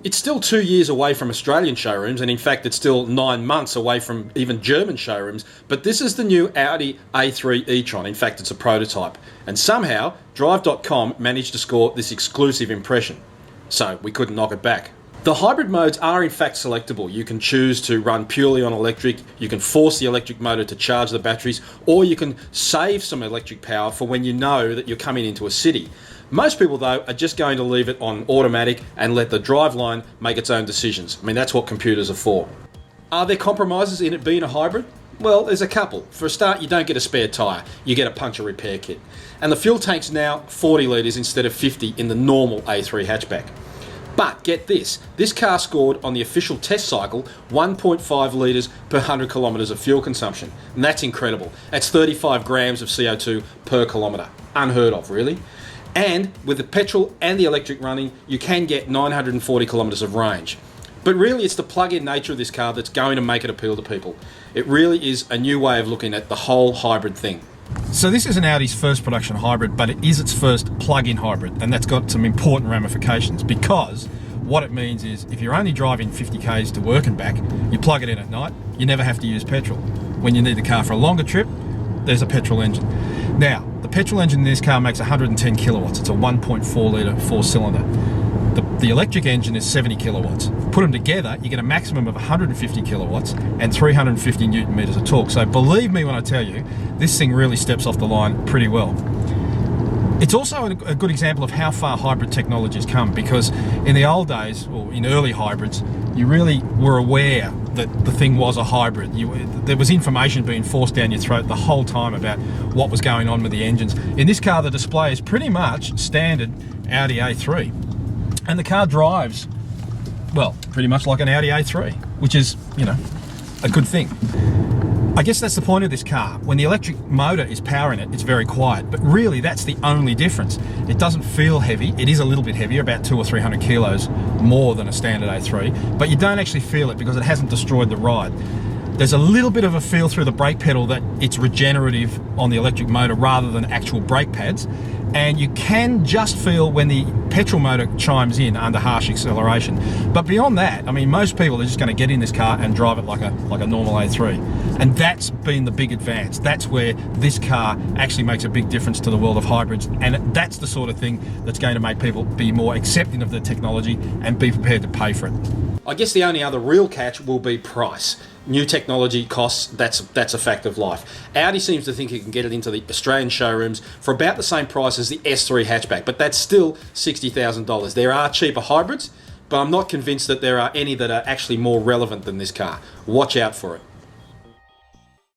It's still 2 years away from Australian showrooms, and in fact it's still 9 months away from even German showrooms, but this is the new Audi A3 e-tron. In fact, it's a prototype. And somehow, Drive.com managed to score this exclusive impression. So we couldn't knock it back. The hybrid modes are in fact selectable. You can choose to run purely on electric, you can force the electric motor to charge the batteries, or you can save some electric power for when you know that you're coming into a city. Most people, though, are just going to leave it on automatic and let the driveline make its own decisions. I mean, that's what computers are for. Are there compromises in it being a hybrid? Well, there's a couple. For a start, you don't get a spare tyre, you get a puncture repair kit. And the fuel tank's now 40 litres instead of 50 in the normal A3 hatchback. But get this car scored on the official test cycle 1.5 litres per 100 kilometres of fuel consumption. And that's incredible. That's 35 grams of CO2 per kilometre. Unheard of, really. And with the petrol and the electric running, you can get 940 kilometres of range. But really, it's the plug-in nature of this car that's going to make it appeal to people. It really is a new way of looking at the whole hybrid thing. So this isn't Audi's first production hybrid, but it is its first plug-in hybrid, and that's got some important ramifications, because what it means is if you're only driving 50 k's to work and back, you plug it in at night, you never have to use petrol. When you need the car for a longer trip, there's a petrol engine. Now, the petrol engine in this car makes 110 kilowatts. It's a 1.4 litre four-cylinder. The electric engine is 70 kilowatts. Put them together, you get a maximum of 150 kilowatts and 350 newton meters of torque. So believe me when I tell you, this thing really steps off the line pretty well. It's also a good example of how far hybrid technology has come, because in the old days, or in early hybrids, you really were aware that the thing was a hybrid. There was information being forced down your throat the whole time about what was going on with the engines. In this car, the display is pretty much standard Audi A3. And the car drives, well, pretty much like an Audi A3, which is, a good thing. I guess that's the point of this car. When the electric motor is powering it, it's very quiet, but really that's the only difference. It doesn't feel heavy. It is a little bit heavier, about 200 or 300 kilos more than a standard A3, but you don't actually feel it because it hasn't destroyed the ride. There's a little bit of a feel through the brake pedal that it's regenerative on the electric motor rather than actual brake pads. And you can just feel when the petrol motor chimes in under harsh acceleration. But beyond that, I mean, most people are just going to get in this car and drive it like a normal A3. And that's been the big advance. That's where this car actually makes a big difference to the world of hybrids. And that's the sort of thing that's going to make people be more accepting of the technology and be prepared to pay for it. I guess the only other real catch will be price. New technology costs, that's a fact of life. Audi seems to think it can get it into the Australian showrooms for about the same price as the S3 hatchback, but that's still $60,000. There are cheaper hybrids, but I'm not convinced that there are any that are actually more relevant than this car. Watch out for it.